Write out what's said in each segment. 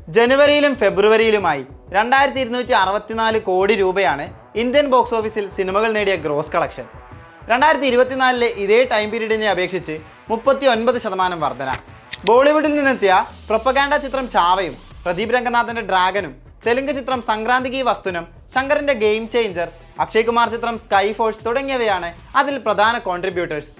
ജനുവരിയിലും ഫെബ്രുവരിയിലുമായി 2264 കോടി രൂപയാണ് Indian box ഓഫീസിൽ സിനിമകൾ നേടിയ ഗ്രോസ് കളക്ഷൻ. 2024 ഇതേ ടൈം പീരീഡിനെ അപേക്ഷിച്ച് 39% വർധന. ബോളിവുഡിൽ നിന്നെത്തിയ പ്രൊപ്പഗാൻഡ ചിത്രം ചാവയും, പ്രദീപ് രംഗനാഥന്റെ ഡ്രാഗനും, തെലുങ്ക് ചിത്രം സംക്രാന്തികി വസ്തുനം, ശങ്കറിന്റെ ഗെയിം ചേഞ്ചർ, അക്ഷയ് കുമാർ ചിത്രം സ്കൈ ഫോഴ്സ് തുടങ്ങിയവയാണ് അതിൽ പ്രധാന കോൺട്രിബ്യൂട്ടേഴ്സ്.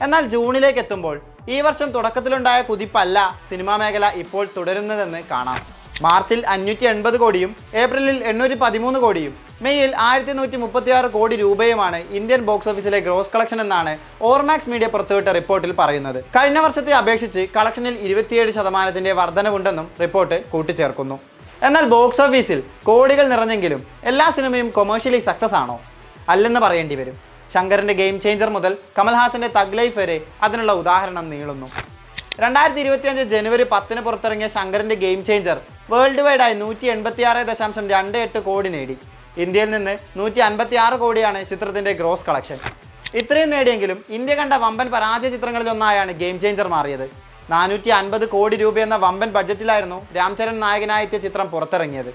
എന്നാൽ ജൂണിലേക്ക് എത്തുമ്പോൾ ഈ വർഷം തുടക്കത്തിലുണ്ടായ കുതിപ്പല്ല സിനിമാ മേഖല ഇപ്പോൾ തുടരുന്നതെന്ന് കാണാം. മാർച്ചിൽ 580 കോടിയും ഏപ്രിലിൽ 813 കോടിയും മെയ്യിൽ 1136 കോടി രൂപയുമാണ് ഇന്ത്യൻ ബോക്സ് ഓഫീസിലെ ഗ്രോസ് കളക്ഷൻ എന്നാണ് ഓർമാക്സ് മീഡിയ പുറത്തുവിട്ട റിപ്പോർട്ടിൽ പറയുന്നത്. കഴിഞ്ഞ വർഷത്തെ അപേക്ഷിച്ച് കളക്ഷനിൽ 27% വർധനവുണ്ടെന്നും റിപ്പോർട്ട് കൂട്ടിച്ചേർക്കുന്നു. എന്നാൽ ബോക്സ് ഓഫീസിൽ കോടികൾ നിറഞ്ഞെങ്കിലും എല്ലാ സിനിമയും കൊമേഴ്ഷ്യലി സക്സസ് ആണോ? അല്ലെന്ന് പറയേണ്ടി വരും. ശങ്കറിന്റെ ഗെയിം ചേഞ്ചർ മുതൽ കമൽഹാസന്റെ തഗ് ലൈഫ് വരെ അതിനുള്ള ഉദാഹരണം നീളുന്നു. 2025 ജനുവരി 10 പുറത്തിറങ്ങിയ ശങ്കറിന്റെ ഗെയിം ചേഞ്ചർ വേൾഡ് വൈഡായി 186.28 കോടി നേടി. ഇന്ത്യയിൽ നിന്ന് 156 കോടിയാണ് ചിത്രത്തിന്റെ ഗ്രോസ് കളക്ഷൻ. ഇത്രയും നേടിയെങ്കിലും ഇന്ത്യ കണ്ട വമ്പൻ പരാജയ ചിത്രങ്ങളിലൊന്നായാണ് ഗെയിം ചേഞ്ചർ മാറിയത്. 450 കോടി രൂപയെന്ന വമ്പൻ ബഡ്ജറ്റിലായിരുന്നു രാംചരൺ നായകനായെത്തിയ ചിത്രം പുറത്തിറങ്ങിയത്.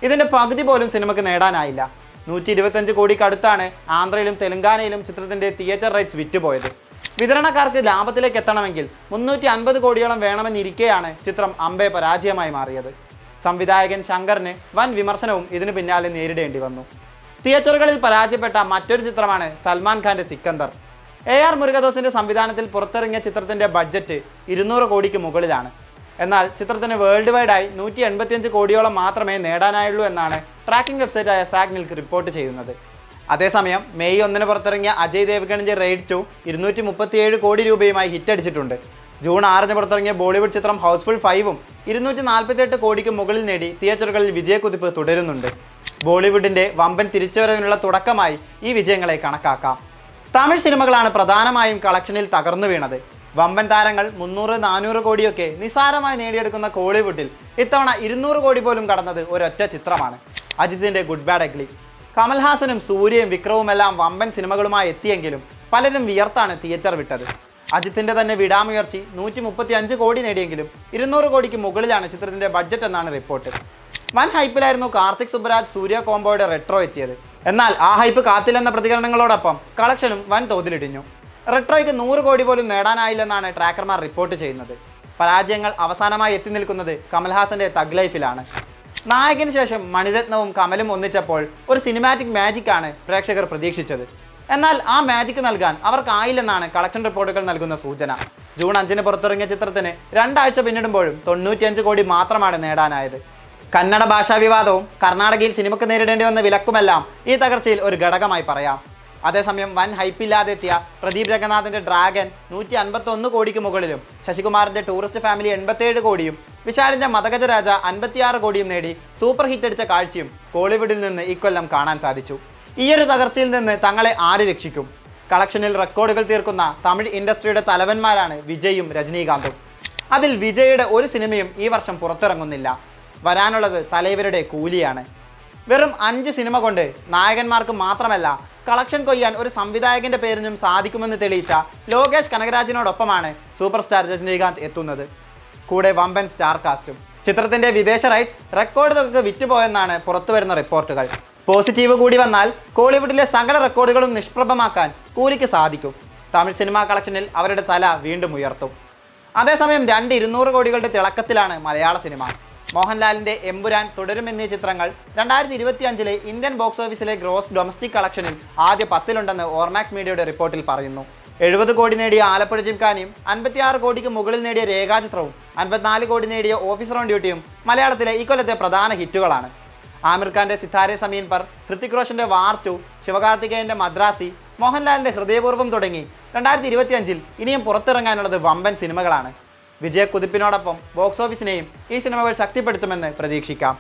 ഇതിന്റെ പകുതി പോലും സിനിമയ്ക്ക് നേടാനായില്ല. 125 കോടിക്കടുത്താണ് ആന്ധ്രയിലും തെലങ്കാനയിലും ചിത്രത്തിന്റെ തിയേറ്റർ റൈറ്റ്സ് വിറ്റുപോയത്. വിതരണക്കാർക്ക് ലാഭത്തിലേക്ക് എത്തണമെങ്കിൽ 350 കോടിയോളം വേണമെന്നിരിക്കെയാണ് ചിത്രം അമ്പെ പരാജയമായി മാറിയത്. സംവിധായകൻ ശങ്കറിന് വൻ വിമർശനവും ഇതിനു പിന്നാലെ നേരിടേണ്ടി വന്നു. തിയേറ്ററുകളിൽ പരാജയപ്പെട്ട മറ്റൊരു ചിത്രമാണ് സൽമാൻ ഖാന്റെ സിക്കന്ദർ. AR മുരുകദോസിന്റെ സംവിധാനത്തിൽ പുറത്തിറങ്ങിയ ചിത്രത്തിന്റെ ബഡ്ജറ്റ് 200 കോടിക്ക് മുകളിലാണ്. എന്നാൽ ചിത്രത്തിന് വേൾഡ് വൈഡായി 185 കോടിയോളം മാത്രമേ നേടാനായുള്ളൂ എന്നാണ് ട്രാക്കിംഗ് വെബ്സൈറ്റായ സാഗ്നിൽക്ക് റിപ്പോർട്ട് ചെയ്യുന്നത്. അതേസമയം മെയ് 1 പുറത്തിറങ്ങിയ അജയ് ദേവ്ഗണിന്റെ റെയ്ഡ് 2 237 കോടി രൂപയുമായി ഹിറ്റടിച്ചിട്ടുണ്ട്. ജൂൺ 6 പുറത്തിറങ്ങിയ ബോളിവുഡ് ചിത്രം ഹൗസ്ഫുൾ 5ഉം 248 കോടിക്ക് മുകളിൽ നേടി തിയേറ്ററുകളിൽ വിജയക്കുതിപ്പ് തുടരുന്നുണ്ട്. ബോളിവുഡിന്റെ വമ്പൻ തിരിച്ചുവരവിനുള്ള തുടക്കമായി ഈ വിജയങ്ങളെ കണക്കാക്കാം. തമിഴ് സിനിമകളാണ് പ്രധാനമായും കളക്ഷനിൽ തകർന്നു വീണത്. വമ്പൻ താരങ്ങൾ 300-400 കോടിയൊക്കെ നിസ്സാരമായി നേടിയെടുക്കുന്ന കോളിവുഡിൽ ഇത്തവണ 200 കോടി പോലും കടന്നത് ഒരൊറ്റ ചിത്രമാണ്, അജിത്തിന്റെ ഗുഡ് ബാഡ് അഗ്ലി. കമൽഹാസനും സൂര്യയും വിക്രവുമെല്ലാം വമ്പൻ സിനിമകളുമായി എത്തിയെങ്കിലും പലരും വിയർത്താണ് തിയേറ്റർ വിട്ടത്. അജിത്തിന്റെ തന്നെ വിടാമുയർച്ചി 135 കോടി നേടിയെങ്കിലും 200 കോടിക്ക് മുകളിലാണ് ചിത്രത്തിന്റെ ബഡ്ജറ്റ് എന്നാണ് റിപ്പോർട്ട്. വൻ ഹൈപ്പിലായിരുന്നു കാർത്തിക് സുബ്ബരാജ് സൂര്യ കോംബോയുടെ റെട്രോ എത്തിയത്. എന്നാൽ ആ ഹൈപ്പ് കാത്തില്ലെന്ന പ്രതികരണങ്ങളോടൊപ്പം കളക്ഷനും വൻ തോതിലിടിഞ്ഞു. റെട്രോയ്ക്ക് 100 കോടി പോലും നേടാനായില്ലെന്നാണ് ട്രാക്കർമാർ റിപ്പോർട്ട് ചെയ്യുന്നത്. പരാജയങ്ങൾ അവസാനമായി എത്തി നിൽക്കുന്നത് കമൽഹാസന്റെ തഗ് ലൈഫിലാണ്. നായകന് ശേഷം മണിരത്നവും കമലും ഒന്നിച്ചപ്പോൾ ഒരു സിനിമാറ്റിക് മാജിക്കാണ് പ്രേക്ഷകർ പ്രതീക്ഷിച്ചത്. എന്നാൽ ആ മാജിക് നൽകാൻ അവർക്കായില്ലെന്നാണ് കളക്ഷൻ റിപ്പോർട്ടുകൾ നൽകുന്ന സൂചന. ജൂൺ 5 പുറത്തിറങ്ങിയ ചിത്രത്തിന് 2 ആഴ്ച പിന്നിടുമ്പോഴും 95 കോടി മാത്രമാണ് നേടാനായത്. കന്നഡ ഭാഷാ വിവാദവും കർണാടകയിൽ സിനിമയ്ക്ക് നേരിടേണ്ടി വന്ന വിലക്കുമെല്ലാം ഈ തകർച്ചയിൽ ഒരു ഘടകമായി പറയാം. അതേസമയം വൻ ഹൈപ്പില്ലാതെ എത്തിയ പ്രദീപ് രംഗനാഥന്റെ ഡ്രാഗൻ 151 കോടിക്ക് മുകളിലും, ശശികുമാറിന്റെ ടൂറിസ്റ്റ് ഫാമിലി 87 കോടിയും, വിശാലിന്റെ മദഗജരാജ 56 കോടിയും നേടി സൂപ്പർ ഹിറ്റ് അടിച്ച കാഴ്ചയും കോളിവുഡിൽ നിന്ന് ഇക്കൊല്ലം കാണാൻ സാധിച്ചു. ഈയൊരു തകർച്ചയിൽ നിന്ന് തങ്ങളെ ആര് രക്ഷിക്കും? കളക്ഷനിൽ റെക്കോർഡുകൾ തീർക്കുന്ന തമിഴ് ഇൻഡസ്ട്രിയുടെ തലവന്മാരാണ് വിജയും രജനീകാന്തും. അതിൽ വിജയുടെ ഒരു സിനിമയും ഈ വർഷം പുറത്തിറങ്ങുന്നില്ല. വരാനുള്ളത് തലൈവരുടെ കൂലിയാണ്. വെറും 5 സിനിമ കൊണ്ട് നായകന്മാർക്ക് മാത്രമല്ല കളക്ഷൻ കൊയ്യാൻ ഒരു സംവിധായകന്റെ പേരിനും സാധിക്കുമെന്ന് തെളിയിച്ച ലോകേഷ് കനകരാജിനോടൊപ്പമാണ് സൂപ്പർ സ്റ്റാർ രജനീകാന്ത് എത്തുന്നത്. കൂടെ വമ്പൻ സ്റ്റാർ കാസ്റ്റും. ചിത്രത്തിന്റെ വിദേശ റൈറ്റ്സ് റെക്കോർഡ് തുകക്ക് വിറ്റുപോയെന്നാണ് പുറത്തുവരുന്ന റിപ്പോർട്ടുകൾ. പോസിറ്റീവ് കൂടി വന്നാൽ കോളിവുഡിലെ സകല റെക്കോർഡുകളും നിഷ്പ്രഭമാക്കാൻ കൂലിക്ക് സാധിക്കും. തമിഴ് സിനിമാ കളക്ഷനിൽ അവരുടെ തല വീണ്ടും ഉയർത്തും. അതേസമയം 200 കോടികളുടെ തിളക്കത്തിലാണ് മലയാള സിനിമ. മോഹൻലാലിന്റെ എമ്പുരാൻ, തുടരും എന്നീ ചിത്രങ്ങൾ 2025 ഇന്ത്യൻ ബോക്സ് ഓഫീസിലെ ഗ്രോസ് ഡൊമസ്റ്റിക് കളക്ഷനിൽ ആദ്യ 10-ലുണ്ടെന്ന് ഓർമാക്സ് മീഡിയയുടെ റിപ്പോർട്ടിൽ പറയുന്നു. 70 കോടി നേടിയ ആലപ്പുഴ ജിംഖാനയും 56 കോടിക്ക് മുകളിൽ നേടിയ രേഖാചിത്രവും 54 കോടി നേടിയ ഓഫീസർ ഓൺ ഡ്യൂട്ടിയും മലയാളത്തിലെ ഇക്കൊല്ലത്തെ പ്രധാന ഹിറ്റുകളാണ്. ആമിർ ഖാന്റെ സിതാരെ സമീൻ പർ, ഹൃതിക് റോഷന്റെ വാർ 2, ശിവകാർത്തികേയന്റെ മദ്രാസി, മോഹൻലാലിന്റെ ഹൃദയപൂർവ്വം തുടങ്ങി 2025 ഇനിയും പുറത്തിറങ്ങാനുള്ളത് വമ്പൻ സിനിമകളാണ്. വിജയക്കുതിപ്പിനോടൊപ്പം ബോക്സ് ഓഫീസിനെയും ഈ സിനിമകൾ ശക്തിപ്പെടുത്തുമെന്ന് പ്രതീക്ഷിക്കാം.